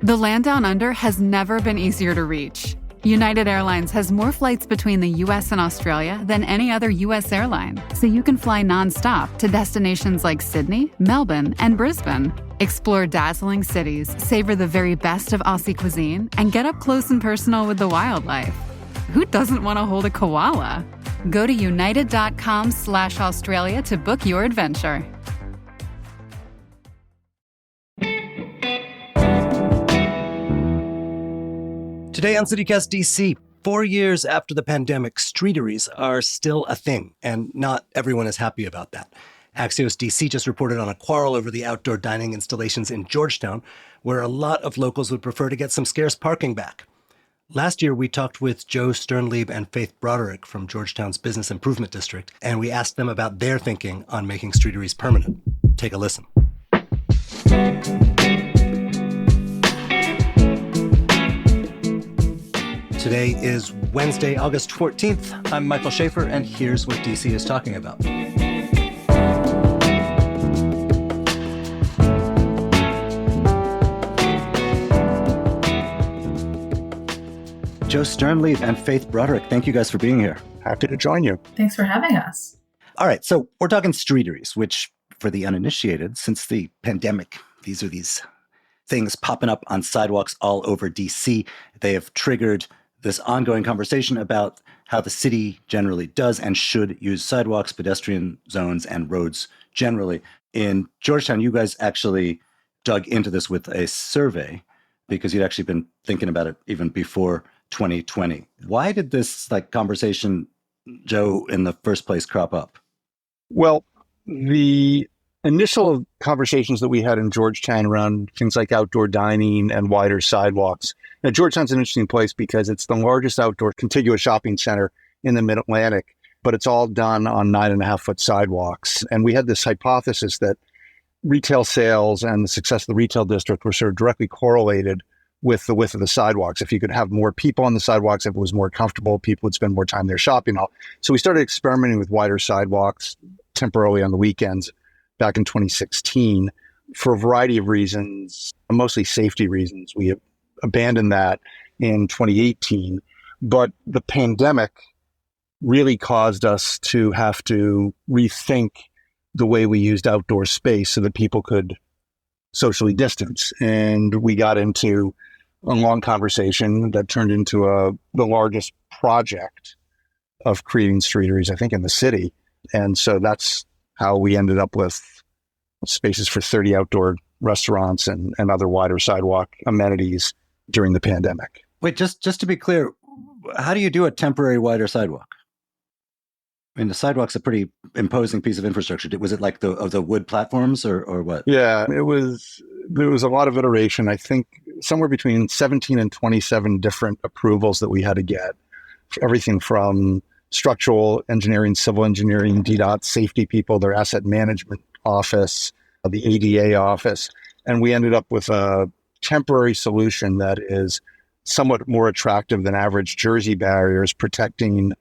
The land down under has never been easier to reach. United Airlines has more flights between the US and Australia than any other US airline, so you can fly nonstop to destinations like Sydney, Melbourne, and Brisbane. Explore dazzling cities, savor the very best of Aussie cuisine, and get up close and personal with the wildlife. Who doesn't want to hold a koala? Go to united.com/Australia to book your adventure. Today on CityCast DC, 4 years after the pandemic, streeteries are still a thing, and not everyone is happy about that. Axios DC just reported on a quarrel over the outdoor dining installations in Georgetown, where a lot of locals would prefer to get some scarce parking back. Last year, we talked with Joe Sternlieb and Faith Broderick from Georgetown's Business Improvement District, and we asked them about their thinking on making streeteries permanent. Take a listen. Today is Wednesday, August 14th. I'm Michael Schaefer, and here's what DC is talking about. Joe Sternlieb and Faith Broderick, thank you guys for being here. Happy to join you. Thanks for having us. All right, so we're talking streeteries, which for the uninitiated, since the pandemic, these are these things popping up on sidewalks all over DC. They have triggered this ongoing conversation about how the city generally does and should use sidewalks, pedestrian zones, and roads generally. In Georgetown, you guys actually dug into this with a survey because you'd actually been thinking about it even before 2020. Why did this conversation, Joe, in the first place crop up? Well, the initial conversations that we had in Georgetown around things like outdoor dining and wider sidewalks. Now, Georgetown's an interesting place because it's the largest outdoor contiguous shopping center in the Mid-Atlantic, but it's all done on 9.5-foot sidewalks. And we had this hypothesis that retail sales and the success of the retail district were sort of directly correlated with the width of the sidewalks. If you could have more people on the sidewalks, if it was more comfortable, people would spend more time there shopping. So we started experimenting with wider sidewalks temporarily on the weekends back in 2016 for a variety of reasons, mostly safety reasons. We abandoned that in 2018, but the pandemic really caused us to have to rethink the way we used outdoor space so that people could socially distance. And we got into a long conversation that turned into the largest project of creating streeteries, I think, in the city. And so that's how we ended up with spaces for 30 outdoor restaurants and other wider sidewalk amenities during the pandemic. Wait, just to be clear, how do you do a temporary wider sidewalk? I mean, the sidewalk's a pretty imposing piece of infrastructure. Was it like the wood platforms or what? Yeah, there was a lot of iteration. I think somewhere between 17 and 27 different approvals that we had to get. Everything from structural engineering, civil engineering, DDOT safety people, their asset management office, the ADA office. And we ended up with a temporary solution that is somewhat more attractive than average Jersey barriers, protecting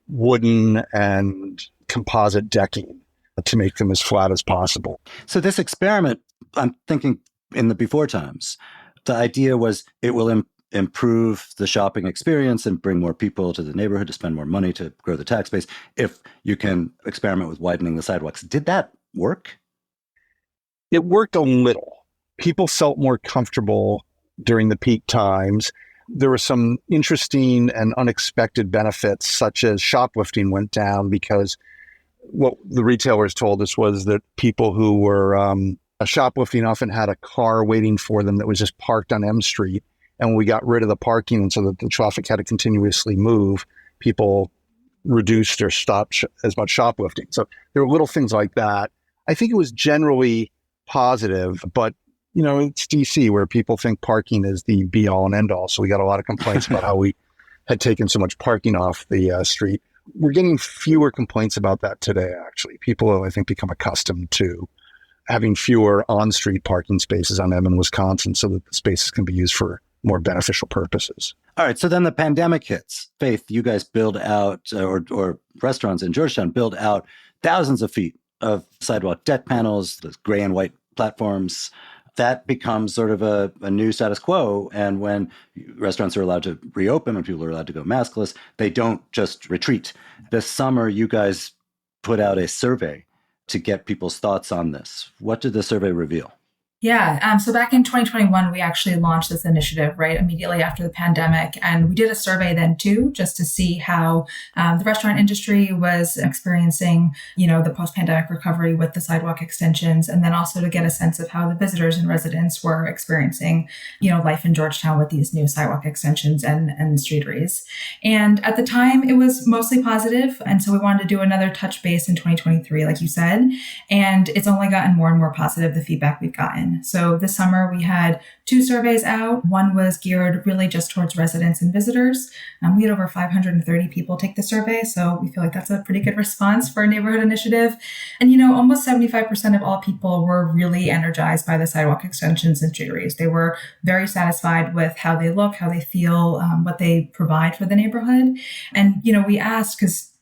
wooden and composite decking to make them as flat as possible. So this experiment, I'm thinking in the before times, the idea was it will improve the shopping experience and bring more people to the neighborhood to spend more money to grow the tax base if you can experiment with widening the sidewalks. Did that work? It worked a little. People felt more comfortable during the peak times. There were some interesting and unexpected benefits, such as shoplifting went down because what the retailers told us was that people who were shoplifting often had a car waiting for them that was just parked on M Street. And when we got rid of the parking and so that the traffic had to continuously move, people reduced or stopped as much shoplifting. So there were little things like that. I think it was generally positive, but it's DC where people think parking is the be all and end all. So we got a lot of complaints about how we had taken so much parking off the street. We're getting fewer complaints about that today, actually. People have, I think, become accustomed to having fewer on-street parking spaces on M in Wisconsin so that the spaces can be used for more beneficial purposes. All right. So then the pandemic hits. Faith, you guys build out, or restaurants in Georgetown build out thousands of feet of sidewalk deck panels, the gray and white platforms. that becomes sort of a new status quo. And when restaurants are allowed to reopen, when people are allowed to go maskless, they don't just retreat. This summer, you guys put out a survey to get people's thoughts on this. What did the survey reveal? Yeah. So back in 2021, we actually launched this initiative, right, immediately after the pandemic. And we did a survey then too, just to see how the restaurant industry was experiencing, the post-pandemic recovery with the sidewalk extensions, and then also to get a sense of how the visitors and residents were experiencing, life in Georgetown with these new sidewalk extensions and streeteries. And at the time, it was mostly positive. And so we wanted to do another touch base in 2023, like you said. And it's only gotten more and more positive, the feedback we've gotten. So this summer we had 2 surveys out. One was geared really just towards residents and visitors. We had over 530 people take the survey. So we feel like that's a pretty good response for a neighborhood initiative. And, almost 75% of all people were really energized by the sidewalk extensions and streeteries. They were very satisfied with how they look, how they feel, what they provide for the neighborhood. And, we asked because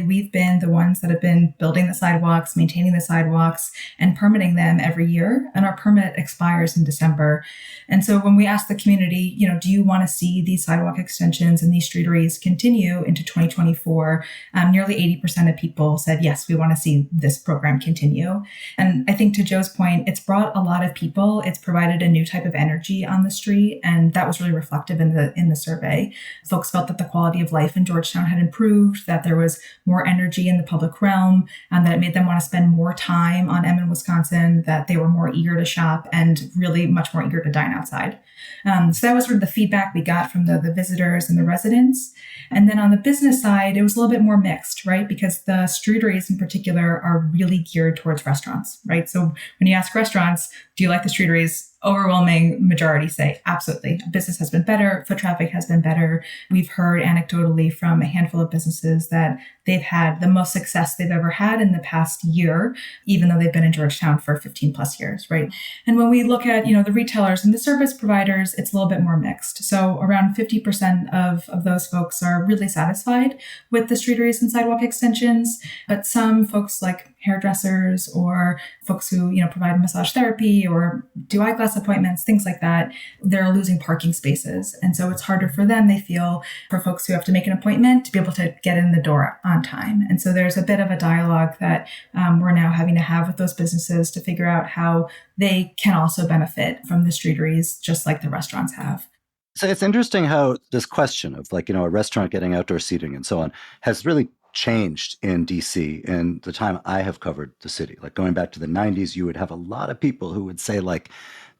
we've been the ones that have been building the sidewalks, maintaining the sidewalks, and permitting them every year. And our permit expires in December. And so when we asked the community, do you want to see these sidewalk extensions and these streeteries continue into 2024? Nearly 80% of people said, yes, we want to see this program continue. And I think to Joe's point, it's brought a lot of people. It's provided a new type of energy on the street. And that was really reflective in the survey. Folks felt that the quality of life in Georgetown had improved, that there was more energy in the public realm, that it made them want to spend more time on M in Wisconsin, that they were more eager to shop and really much more eager to dine outside. So that was sort of the feedback we got from the visitors and the residents. And then on the business side, it was a little bit more mixed, right? Because the streeteries in particular are really geared towards restaurants, right? So when you ask restaurants, do you like the streeteries? Overwhelming majority say absolutely. Business has been better. Foot traffic has been better. We've heard anecdotally from a handful of businesses that they've had the most success they've ever had in the past year, even though they've been in Georgetown for 15 plus years, right? And when we look at, the retailers and the service providers, it's a little bit more mixed. So around 50% of those folks are really satisfied with the streeteries and sidewalk extensions, but some folks like hairdressers or folks who, provide massage therapy or do eyeglass appointments, things like that, they're losing parking spaces. And so it's harder for them, they feel, for folks who have to make an appointment to be able to get in the door on time. And so there's a bit of a dialogue that we're now having to have with those businesses to figure out how they can also benefit from the streeteries, just like the restaurants have. So it's interesting how this question of a restaurant getting outdoor seating and so on has really changed in DC in the time I have covered the city. Like going back to the 90s, you would have a lot of people who would say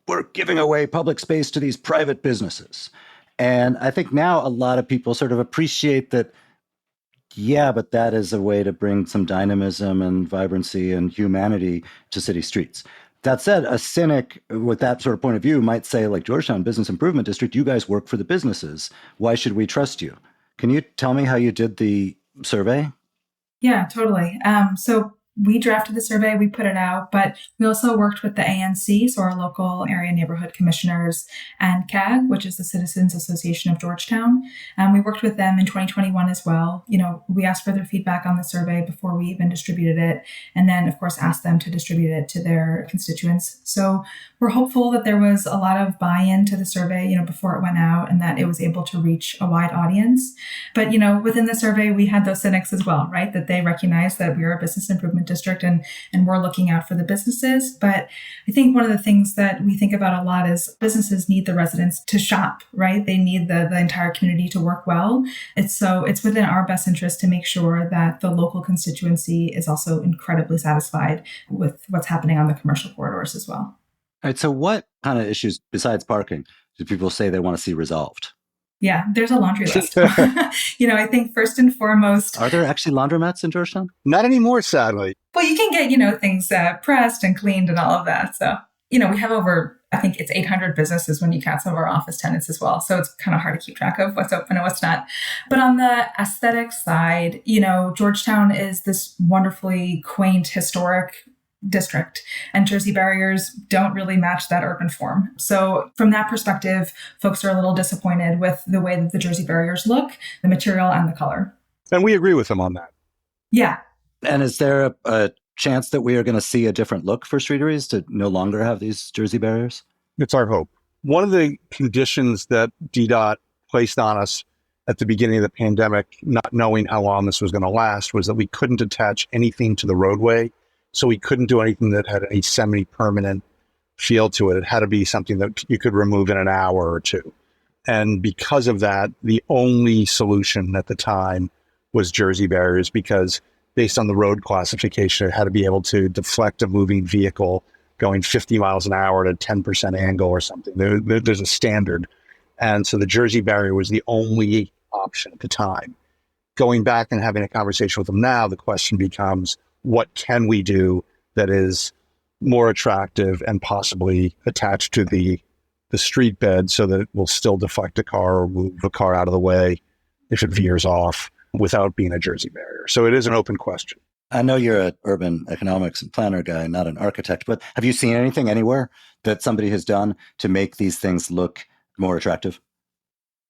we're giving away public space to these private businesses. And I think now a lot of people sort of appreciate that, yeah, but that is a way to bring some dynamism and vibrancy and humanity to city streets. That said, a cynic with that sort of point of view might say, Georgetown Business Improvement District, you guys work for the businesses. Why should we trust you? Can you tell me how you did the survey? Yeah, totally. So we drafted the survey, we put it out, but we also worked with the ANC, so our local area neighborhood commissioners, and CAG, which is the Citizens Association of Georgetown. We worked with them in 2021 as well. We asked for their feedback on the survey before we even distributed it, and then, of course, asked them to distribute it to their constituents. So we're hopeful that there was a lot of buy-in to the survey, before it went out, and that it was able to reach a wide audience. But, within the survey, we had those cynics as well, right? That they recognize that we're a business improvement district and we're looking out for the businesses. But I think one of the things that we think about a lot is businesses need the residents to shop, right? They need the entire community to work well. It's within our best interest to make sure that the local constituency is also incredibly satisfied with what's happening on the commercial corridors as well. All right. So what kind of issues besides parking do people say they want to see resolved? Yeah, there's a laundry list. I think first and foremost. Are there actually laundromats in Georgetown? Not anymore, sadly. Well, you can get, things pressed and cleaned and all of that. So, we have over, I think it's 800 businesses when you count some of our office tenants as well. So it's kind of hard to keep track of what's open and what's not. But on the aesthetic side, Georgetown is this wonderfully quaint, historic district, and Jersey barriers don't really match that urban form. So from that perspective, folks are a little disappointed with the way that the Jersey barriers look, the material and the color. And we agree with them on that. Yeah. And is there a chance that we are going to see a different look for Streateries to no longer have these Jersey barriers? It's our hope. One of the conditions that DDOT placed on us at the beginning of the pandemic, not knowing how long this was going to last, was that we couldn't attach anything to the roadway. So we couldn't do anything that had a semi-permanent feel to it. It had to be something that you could remove in an hour or two. And because of that, the only solution at the time was Jersey barriers, because based on the road classification, it had to be able to deflect a moving vehicle going 50 miles an hour at a 10% angle or something. There's a standard. And so the Jersey barrier was the only option at the time. Going back and having a conversation with them now, the question becomes, what can we do that is more attractive and possibly attached to the street bed so that it will still deflect a car or move a car out of the way if it veers off without being a Jersey barrier? So it is an open question. I know you're an urban economics and planner guy, not an architect, but have you seen anything anywhere that somebody has done to make these things look more attractive?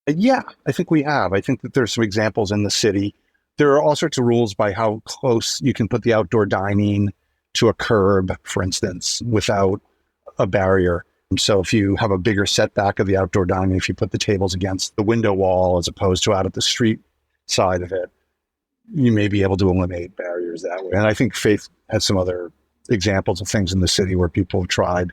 Yeah, I think we have. I think that there's some examples in the city. There are all sorts of rules by how close you can put the outdoor dining to a curb, for instance, without a barrier. And so if you have a bigger setback of the outdoor dining, if you put the tables against the window wall as opposed to out at the street side of it, you may be able to eliminate barriers that way. And I think Faith has some other examples of things in the city where people have tried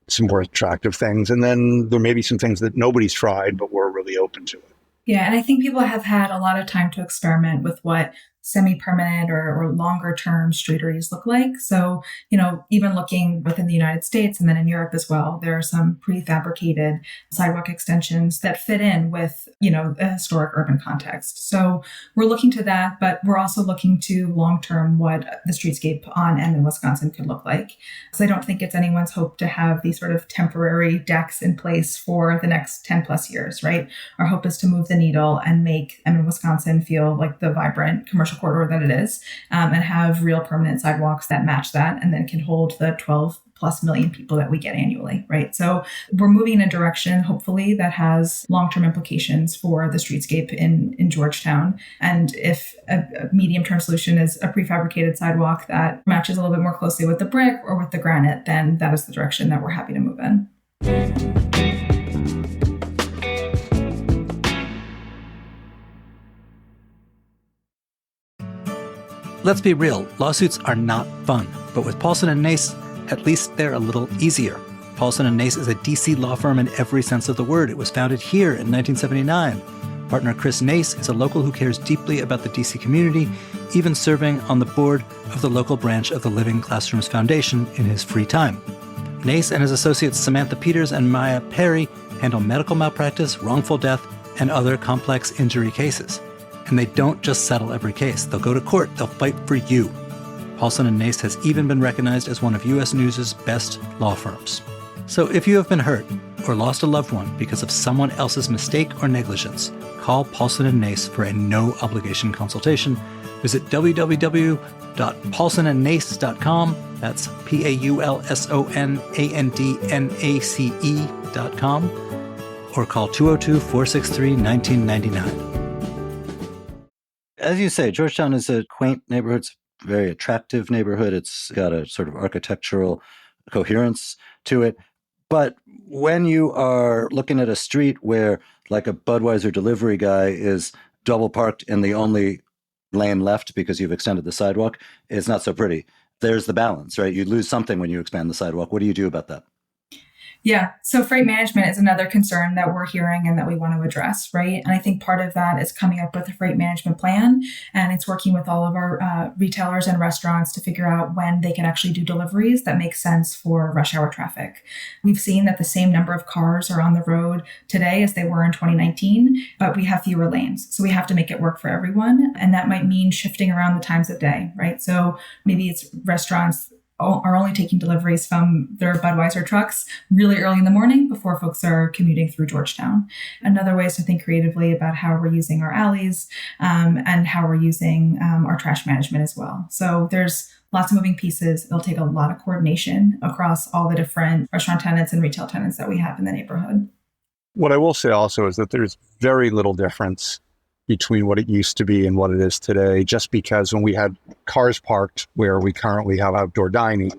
some more attractive things. And then there may be some things that nobody's tried, but we're really open to it. Yeah, and I think people have had a lot of time to experiment with what semi-permanent or longer term streeteries look like. So, even looking within the United States and then in Europe as well, there are some prefabricated sidewalk extensions that fit in with, a historic urban context. So we're looking to that, but we're also looking to long-term what the streetscape on M in Wisconsin could look like. So I don't think it's anyone's hope to have these sort of temporary decks in place for the next 10 plus years, right? Our hope is to move the needle and make M in Wisconsin feel like the vibrant commercial corridor that it is, and have real permanent sidewalks that match that and then can hold the 12 plus million people that we get annually, right? So we're moving in a direction, hopefully, that has long-term implications for the streetscape in Georgetown. And if a medium-term solution is a prefabricated sidewalk that matches a little bit more closely with the brick or with the granite, then that is the direction that we're happy to move in. Let's be real, lawsuits are not fun, but with Paulson & Nace, at least they're a little easier. Paulson & Nace is a DC law firm in every sense of the word. It was founded here in 1979. Partner Chris Nace is a local who cares deeply about the DC community, even serving on the board of the local branch of the Living Classrooms Foundation in his free time. Nace and his associates Samantha Peters and Maya Perry handle medical malpractice, wrongful death, and other complex injury cases. And they don't just settle every case. They'll go to court. They'll fight for you. Paulson & Nace has even been recognized as one of U.S. News' best law firms. So if you have been hurt or lost a loved one because of someone else's mistake or negligence, call Paulson & Nace for a no-obligation consultation. Visit www.paulsonandnace.com. That's PAULSONANDNACE.com. Or call 202-463-1999. As you say, Georgetown is a quaint neighborhood. It's a very attractive neighborhood. It's got a sort of architectural coherence to it. But when you are looking at a street where, like, a Budweiser delivery guy is double parked in the only lane left because you've extended the sidewalk, it's not so pretty. There's the balance, right? You lose something when you expand the sidewalk. What do you do about that? Yeah. So freight management is another concern that we're hearing and that we want to address, right? And I think part of that is coming up with a freight management plan. And it's working with all of our retailers and restaurants to figure out when they can actually do deliveries that make sense for rush hour traffic. We've seen that the same number of cars are on the road today as they were in 2019, but we have fewer lanes. So we have to make it work for everyone. And that might mean shifting around the times of day, right? So maybe it's restaurants are only taking deliveries from their Budweiser trucks really early in the morning before folks are commuting through Georgetown. Another way is to think creatively about how we're using our alleys and how we're using our trash management as well. So there's lots of moving pieces. It'll take a lot of coordination across all the different restaurant tenants and retail tenants that we have in the neighborhood. What I will say also is that there's very little difference between what it used to be and what it is today, just because when we had cars parked where we currently have outdoor dining,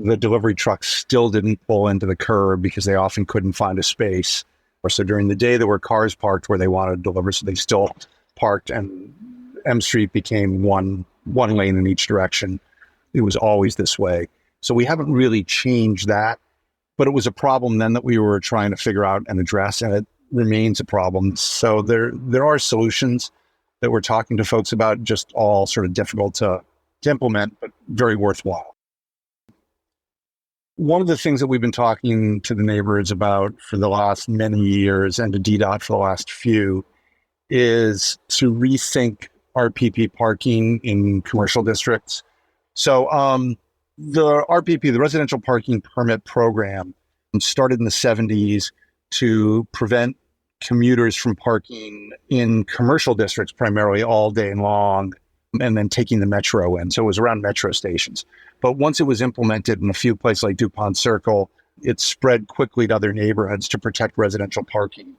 the delivery trucks still didn't pull into the curb because they often couldn't find a space. Or so during the day, there were cars parked where they wanted to deliver, so they still parked, and M Street became one lane in each direction. It was always this way. So we haven't really changed that, but it was a problem then that we were trying to figure out and address, and it remains a problem. So there are solutions that we're talking to folks about, just all sort of difficult to implement, but very worthwhile. One of the things that we've been talking to the neighborhoods about for the last many years, and to DDOT for the last few, is to rethink RPP parking in commercial districts. So the RPP, the Residential Parking Permit Program, started in the 70s to prevent commuters from parking in commercial districts primarily all day long, and then taking the metro in. So it was around metro stations. But once it was implemented in a few places like DuPont Circle, it spread quickly to other neighborhoods to protect residential parking.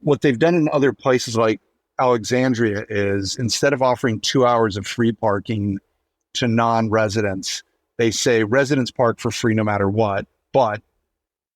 What they've done in other places like Alexandria is, instead of offering 2 hours of free parking to non-residents, they say residents park for free no matter what. But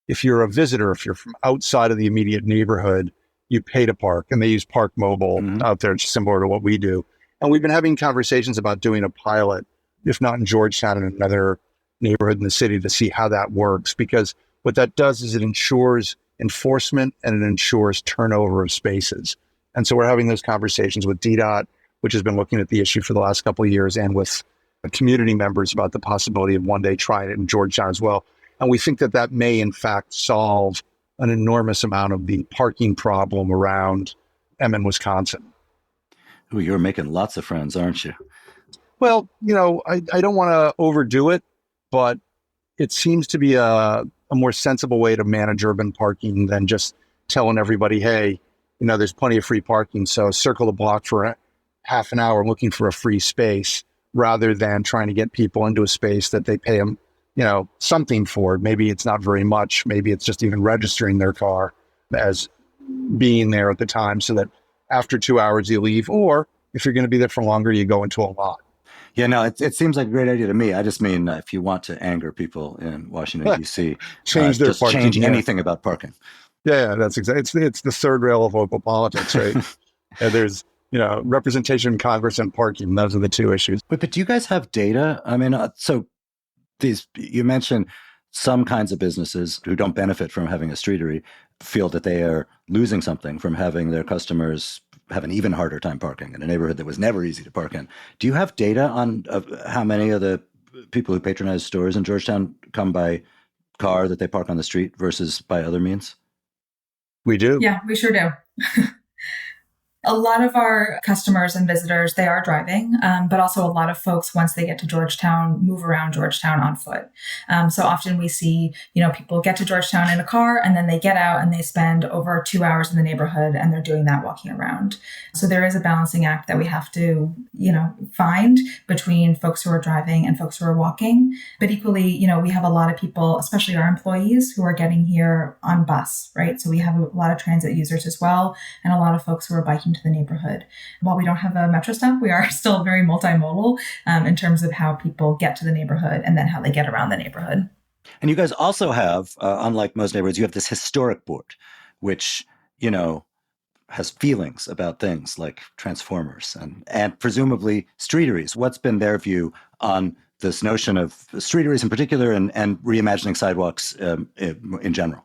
if you're a visitor, if you're from outside of the immediate neighborhood, you pay to park. And they use Park Mobile out there, similar to what we do. And we've been having conversations about doing a pilot, if not in Georgetown, in another neighborhood in the city, to see how that works. Because what that does is it ensures enforcement and it ensures turnover of spaces. And so we're having those conversations with DDOT, which has been looking at the issue for the last couple of years, and with community members about the possibility of one day trying it in Georgetown as well. And we think that that may, in fact, solve an enormous amount of the parking problem around Emmon, Wisconsin. Ooh, you're making lots of friends, aren't you? Well, I don't want to overdo it, but it seems to be a more sensible way to manage urban parking than just telling everybody, hey, there's plenty of free parking, so circle the block for half an hour looking for a free space, rather than trying to get people into a space that they pay them, something for. Maybe it's not very much. Maybe it's just even registering their car as being there at the time, so that after 2 hours you leave, or if you're going to be there for longer, you go into a lot. Yeah, no, it seems like a great idea to me. I just mean, if you want to anger people in Washington, D.C., change their parking. Change anything about parking. Yeah, that's exactly. It's the third rail of local politics, right? There's, representation in Congress and parking. Those are the two issues. But do you guys have data? I mean, so you mentioned some kinds of businesses who don't benefit from having a streetery feel that they are losing something from having their customers have an even harder time parking in a neighborhood that was never easy to park in. Do you have data on how many of the people who patronize stores in Georgetown come by car that they park on the street versus by other means? We do. Yeah, we sure do. A lot of our customers and visitors, they are driving, but also a lot of folks, once they get to Georgetown, move around Georgetown on foot. So often we see, people get to Georgetown in a car and then they get out and they spend over 2 hours in the neighborhood, and they're doing that walking around. So there is a balancing act that we have to, find between folks who are driving and folks who are walking. But equally, we have a lot of people, especially our employees, who are getting here on bus, right? So we have a lot of transit users as well, and a lot of folks who are biking to the neighborhood. While we don't have a metro stop, we are still very multimodal in terms of how people get to the neighborhood and then how they get around the neighborhood. And you guys also have, unlike most neighborhoods, you have this historic board, which, has feelings about things like Transformers and presumably Streateries. What's been their view on this notion of Streateries in particular and reimagining sidewalks in general?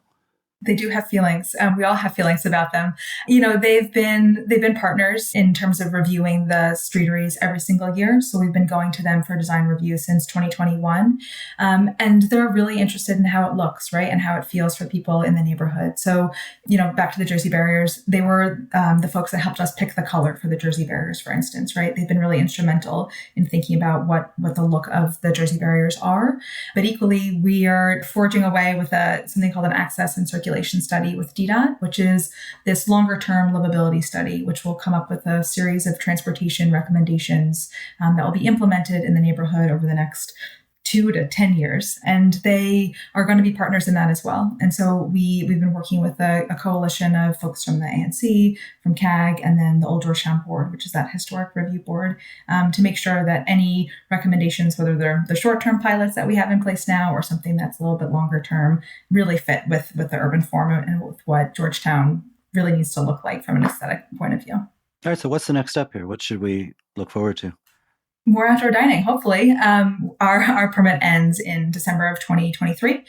They do have feelings. We all have feelings about them. They've been partners in terms of reviewing the Streateries every single year. So we've been going to them for design review since 2021. And they're really interested in how it looks, right? And how it feels for people in the neighborhood. So, back to the Jersey barriers, they were the folks that helped us pick the color for the Jersey barriers, for instance, right? They've been really instrumental in thinking about what the look of the Jersey barriers are. But equally, we are forging away with something called an access and circulation study with DDOT, which is this longer-term livability study, which will come up with a series of transportation recommendations that will be implemented in the neighborhood over the next 2 to 10 years, and they are going to be partners in that as well. And so we've been working with a coalition of folks from the ANC, from CAG, and then the Old Georgetown Board, which is that historic review board, to make sure that any recommendations, whether they're the short-term pilots that we have in place now or something that's a little bit longer term, really fit with the urban form and with what Georgetown really needs to look like from an aesthetic point of view. All right, so what's the next step here? What should we look forward to? More outdoor dining, hopefully. Our permit ends in December of 2023.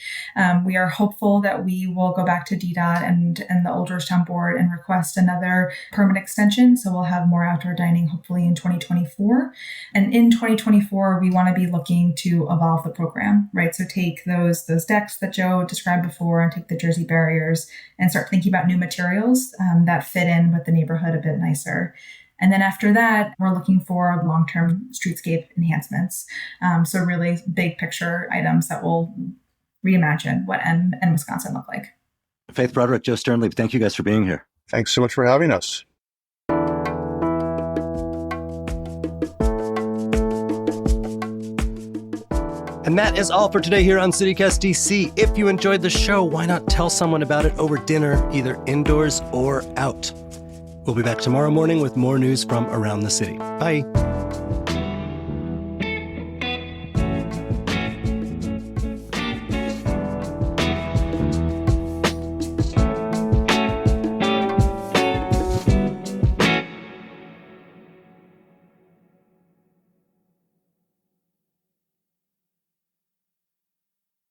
We are hopeful that we will go back to DDOT and the Old Georgetown Board and request another permit extension. So we'll have more outdoor dining hopefully in 2024. And in 2024, we want to be looking to evolve the program, right? So take those decks that Joe described before and take the Jersey barriers and start thinking about new materials that fit in with the neighborhood a bit nicer. And then after that, we're looking for long-term streetscape enhancements. So really big picture items that will reimagine what N and Wisconsin look like. Faith Broderick, Joe Sternlieb, thank you guys for being here. Thanks so much for having us. And that is all for today here on CityCast DC. If you enjoyed the show, why not tell someone about it over dinner, either indoors or out? We'll be back tomorrow morning with more news from around the city. Bye.